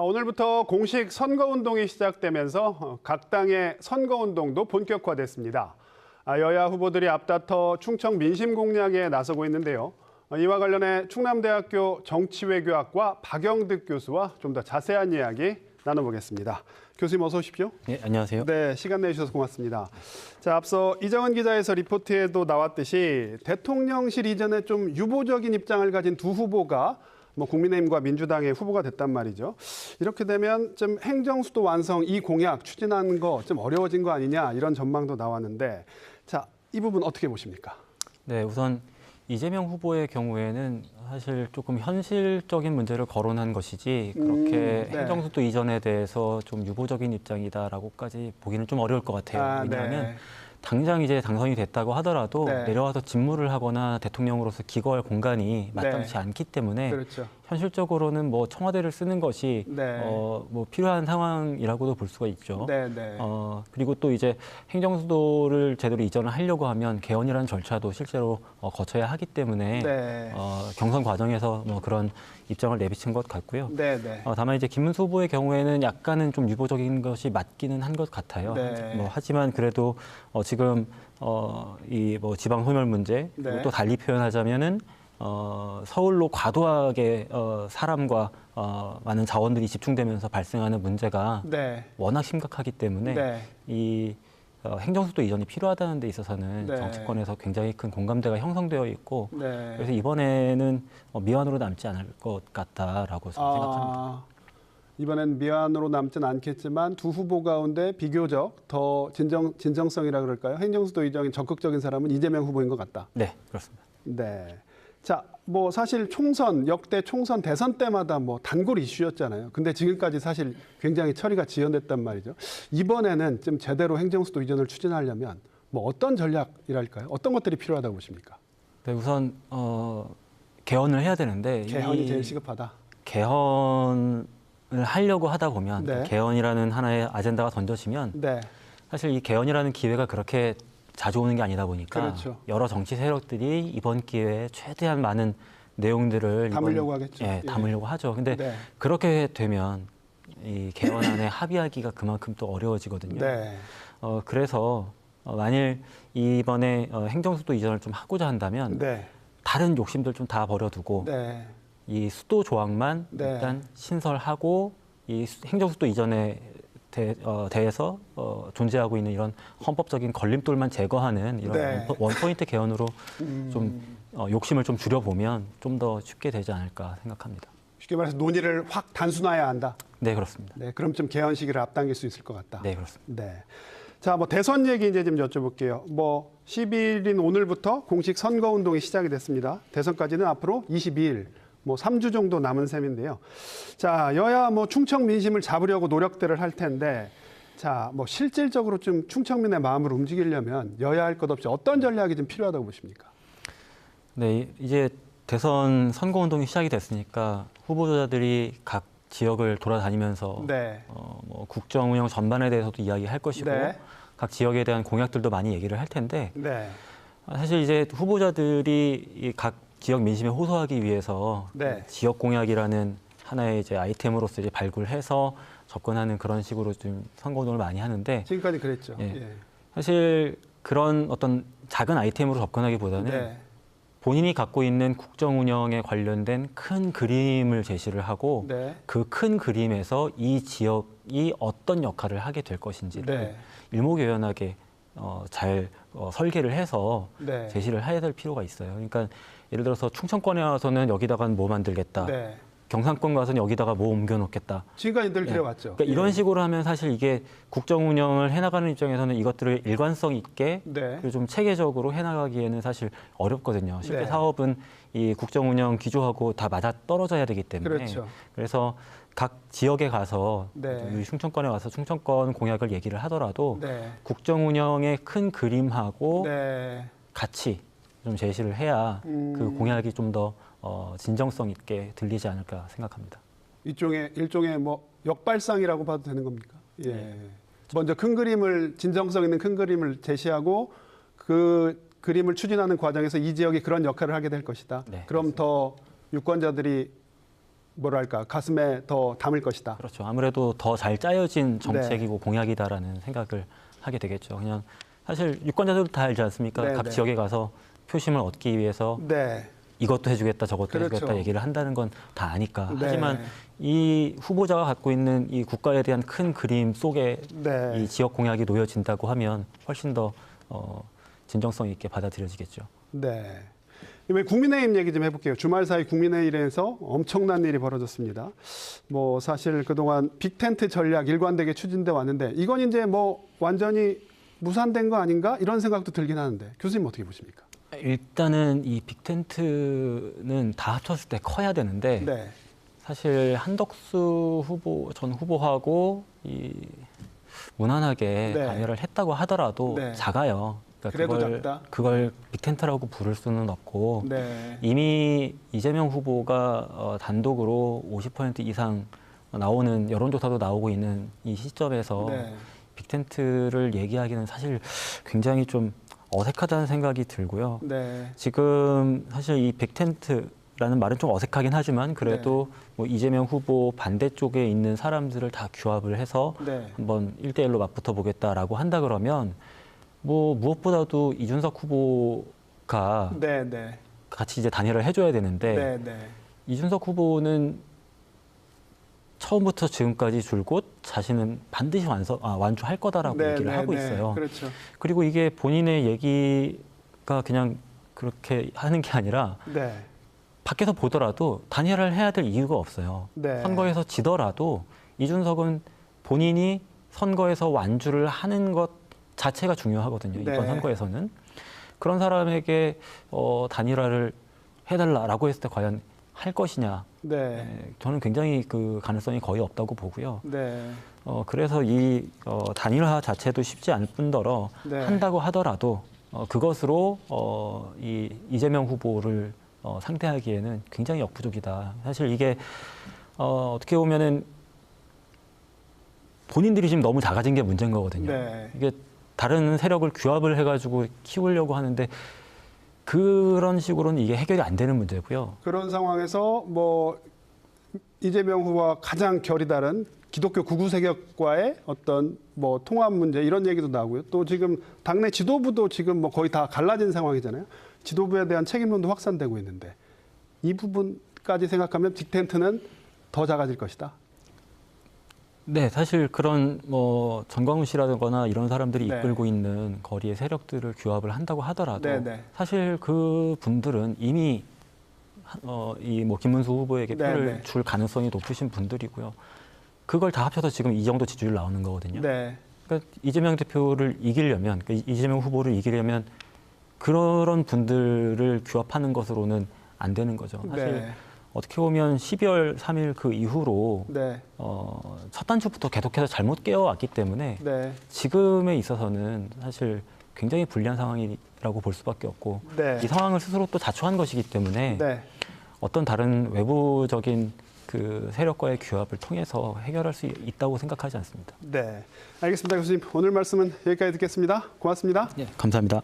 오늘부터 공식 선거운동이 시작되면서 각 당의 선거운동도 본격화됐습니다. 여야 후보들이 앞다퉈 충청 민심 공략에 나서고 있는데요. 이와 관련해 충남대학교 정치외교학과 박영득 교수와 좀 더 자세한 이야기 나눠보겠습니다. 교수님 어서 오십시오. 네, 안녕하세요. 네, 시간 내주셔서 고맙습니다. 자, 앞서 이정은 기자에서 리포트에도 나왔듯이 대통령실 이전에 좀 유보적인 입장을 가진 두 후보가 국민의힘과 민주당의 후보가 됐단 말이죠. 이렇게 되면 좀 행정수도 완성 이 공약 추진하는 거 좀 어려워진 거 아니냐 이런 전망도 나왔는데, 자, 이 부분 어떻게 보십니까? 네, 우선 이재명 후보의 경우에는 사실 조금 현실적인 문제를 거론한 것이지 그렇게 네. 행정수도 이전에 대해서 좀 유보적인 입장이다라고까지 보기는 좀 어려울 것 같아요. 왜냐하면 네. 당장 이제 당선이 됐다고 하더라도 네. 내려와서 직무를 하거나 대통령으로서 기거할 공간이 마땅치 네. 않기 때문에 그렇죠. 현실적으로는 뭐 청와대를 쓰는 것이 네. 뭐 필요한 상황이라고도 볼 수가 있죠. 네, 네. 그리고 또 이제 행정수도를 제대로 이전을 하려고 하면 개헌이라는 절차도 실제로 거쳐야 하기 때문에 네. 경선 과정에서 뭐 그런 입장을 내비친 것 같고요. 네, 네. 다만 이제 김문수 후보의 경우에는 약간은 좀 유보적인 것이 맞기는 한 것 같아요. 네. 하지만 그래도 지금 이 뭐 지방 소멸 문제 그리고 네. 또 달리 표현하자면은 서울로 과도하게 사람과 많은 자원들이 집중되면서 발생하는 문제가 네. 워낙 심각하기 때문에 네. 이 행정수도 이전이 필요하다는 데 있어서는 네. 정치권에서 굉장히 큰 공감대가 형성되어 있고 네. 그래서 이번에는 미완으로 남지 않을 것 같다라고 생각합니다. 이번엔 미완으로 남진 않겠지만 두 후보 가운데 비교적 더 진정성이라 그럴까요? 행정수도 이전에 적극적인 사람은 이재명 후보인 것 같다. 네, 그렇습니다. 네. 자, 뭐 사실 역대 총선 대선 때마다 뭐 단골 이슈였잖아요. 근데 지금까지 사실 굉장히 처리가 지연됐단 말이죠. 이번에는 좀 제대로 행정수도 이전을 추진하려면 뭐 어떤 전략이랄까요? 어떤 것들이 필요하다고 보십니까? 네, 우선 개헌을 해야 되는데 개헌이 제일 시급하다. 개헌을 하려고 하다 보면 네. 개헌이라는 하나의 아젠다가 던져지면 네. 사실 이 개헌이라는 기회가 그렇게 자주 오는 게 아니다 보니까 그렇죠. 여러 정치 세력들이 이번 기회에 최대한 많은 내용들을 담으려고 하겠죠. 예, 담으려고 하죠. 근데 네. 그렇게 되면 이 개헌안에 합의하기가 그만큼 또 어려워지거든요. 네. 그래서 만일 이번에 행정수도 이전을 좀 하고자 한다면 네. 다른 욕심들 좀 다 버려두고 네. 이 수도 조항만 네. 일단 신설하고 이 행정수도 이전에 대해서 존재하고 있는 이런 헌법적인 걸림돌만 제거하는 이런 네. 원포인트 개헌으로 좀 욕심을 좀 줄여보면 좀 더 쉽게 되지 않을까 생각합니다. 쉽게 말해서 논의를 확 단순화해야 한다. 네, 그렇습니다. 네. 그럼 좀 개헌 시기를 앞당길 수 있을 것 같다. 네, 그렇습니다. 네. 자, 뭐 대선 얘기 이제 좀 여쭤볼게요. 뭐 12일인 오늘부터 공식 선거 운동이 시작이 됐습니다. 대선까지는 앞으로 22일, 뭐 3주 정도 남은 셈인데요. 자, 여야 뭐 충청 민심을 잡으려고 노력들을 할 텐데, 자, 뭐 실질적으로 좀 충청민의 마음을 움직이려면 여야 할 것 없이 어떤 전략이 좀 필요하다고 보십니까? 네, 이제 대선 선거 운동이 시작이 됐으니까 후보자들이 각 지역을 돌아다니면서 네. 뭐 국정 운영 전반에 대해서도 이야기할 것이고 네. 각 지역에 대한 공약들도 많이 얘기를 할 텐데 네. 사실 이제 후보자들이 이 각 지역 민심에 호소하기 위해서 네. 지역 공약이라는 하나의 이제 아이템으로서 이제 발굴해서 접근하는 그런 식으로 좀 선거 운동을 많이 하는데 지금까지 그랬죠. 예. 예. 사실 그런 어떤 작은 아이템으로 접근하기보다는 네. 본인이 갖고 있는 국정 운영에 관련된 큰 그림을 제시를 하고 네. 그 큰 그림에서 이 지역이 어떤 역할을 하게 될 것인지를 네. 일목요연하게 잘 설계를 해서 네. 제시를 해야 될 필요가 있어요. 그러니까 예를 들어서 충청권에 와서는 여기다가 뭐 만들겠다. 네. 경상권 가서는 여기다가 뭐 옮겨놓겠다. 지금까지 늘 예. 그래왔죠. 그러니까 예. 이런 식으로 하면 사실 이게 국정 운영을 해나가는 입장에서는 이것들을 일관성 있게 네. 그리고 좀 체계적으로 해나가기에는 사실 어렵거든요. 실제 네. 사업은 이 국정 운영 기조하고 다 맞아 떨어져야 되기 때문에 그렇죠. 그래서 각 지역에 가서 네. 이 충청권에 와서 충청권 공약을 얘기를 하더라도 네. 국정 운영의 큰 그림하고 네. 같이 좀 제시를 해야 그 공약이 좀 더 진정성 있게 들리지 않을까 생각합니다. 일종의 뭐 역발상이라고 봐도 되는 겁니까? 예. 먼저 진정성 있는 큰 그림을 제시하고 그 그림을 추진하는 과정에서 이 지역이 그런 역할을 하게 될 것이다. 네, 그럼 더 유권자들이 뭐랄까 가슴에 더 담을 것이다. 그렇죠. 아무래도 더 잘 짜여진 정책이고 공약이다라는 생각을 하게 되겠죠. 그냥 사실 유권자들도 다 알지 않습니까? 네, 각 네. 지역에 가서 표심을 얻기 위해서 네. 이것도 해주겠다, 저것도 그렇죠. 해주겠다 얘기를 한다는 건 다 아니까. 네. 하지만 이 후보자가 갖고 있는 이 국가에 대한 큰 그림 속에 네. 이 지역 공약이 놓여진다고 하면 훨씬 더 진정성 있게 받아들여지겠죠. 네. 이번에 국민의힘 얘기 좀 해볼게요. 주말 사이 국민의힘에서 엄청난 일이 벌어졌습니다. 뭐 사실 그동안 빅텐트 전략 일관되게 추진돼 왔는데 이건 이제 뭐 완전히 무산된 거 아닌가 이런 생각도 들긴 하는데 교수님 어떻게 보십니까? 일단은 이 빅텐트는 다 합쳤을 때 커야 되는데 네. 사실 한덕수 후보 전 후보하고 이 무난하게 네. 단일화를 했다고 하더라도 네. 작아요. 그래도 작다? 그걸 빅텐트라고 부를 수는 없고 네. 이미 이재명 후보가 단독으로 50% 이상 나오는 여론조사도 나오고 있는 이 시점에서 네. 빅텐트를 얘기하기는 사실 굉장히 좀 어색하다는 생각이 들고요. 네. 지금 사실 이 빅텐트라는 말은 좀 어색하긴 하지만 그래도 뭐 이재명 후보 반대쪽에 있는 사람들을 다 규합을 해서 네. 한번 1대1로 맞붙어 보겠다라고 한다 그러면 뭐 무엇보다도 이준석 후보가 네. 네. 같이 이제 단일화를 해줘야 되는데 네. 네. 이준석 후보는 처음부터 지금까지 줄곧 자신은 반드시 완주할 거다라고 네. 얘기를 네. 하고 네. 있어요. 그렇죠. 그리고 이게 본인의 얘기가 그냥 그렇게 하는 게 아니라 네. 밖에서 보더라도 단일화를 해야 될 이유가 없어요. 네. 선거에서 지더라도 이준석은 본인이 선거에서 완주를 하는 것 자체가 중요하거든요. 이번 네. 선거에서는. 그런 사람에게 단일화를 해달라라고 했을 때 과연 할 것이냐. 네. 저는 굉장히 그 가능성이 거의 없다고 보고요. 네. 그래서 이 단일화 자체도 쉽지 않을 뿐더러 네. 한다고 하더라도 그것으로 이 이재명 후보를 상대하기에는 굉장히 역부족이다. 사실 이게 어떻게 보면은 본인들이 지금 너무 작아진 게 문제인 거거든요. 네. 이게 다른 세력을 규합을 해가지고 키우려고 하는데 그런 식으로는 이게 해결이 안 되는 문제고요. 그런 상황에서 뭐 이재명 후보와 가장 결이 다른 기독교 구구 세력과의 어떤 뭐 통합 문제 이런 얘기도 나오고요. 또 지금 당내 지도부도 지금 뭐 거의 다 갈라진 상황이잖아요. 지도부에 대한 책임론도 확산되고 있는데 이 부분까지 생각하면 빅텐트는 더 작아질 것이다. 네, 사실 그런 뭐 전광훈 씨라거나 이런 사람들이 네. 이끌고 있는 거리의 세력들을 규합을 한다고 하더라도 네, 네. 사실 그 분들은 이미 이 뭐 김문수 후보에게 네, 표를 네. 줄 가능성이 높으신 분들이고요. 그걸 다 합쳐서 지금 이 정도 지지율 나오는 거거든요. 네. 그러니까 이재명 대표를 이기려면, 그러니까 이재명 후보를 이기려면 그런 분들을 규합하는 것으로는 안 되는 거죠. 사실 네. 어떻게 보면 12월 3일 그 이후로 네. 첫 단추부터 계속해서 잘못 깨어왔기 때문에 네. 지금에 있어서는 사실 굉장히 불리한 상황이라고 볼 수밖에 없고 네. 이 상황을 스스로 또 자초한 것이기 때문에 네. 어떤 다른 외부적인 그 세력과의 규합을 통해서 해결할 수 있다고 생각하지 않습니다. 네. 알겠습니다, 교수님. 오늘 말씀은 여기까지 듣겠습니다. 고맙습니다. 네, 감사합니다.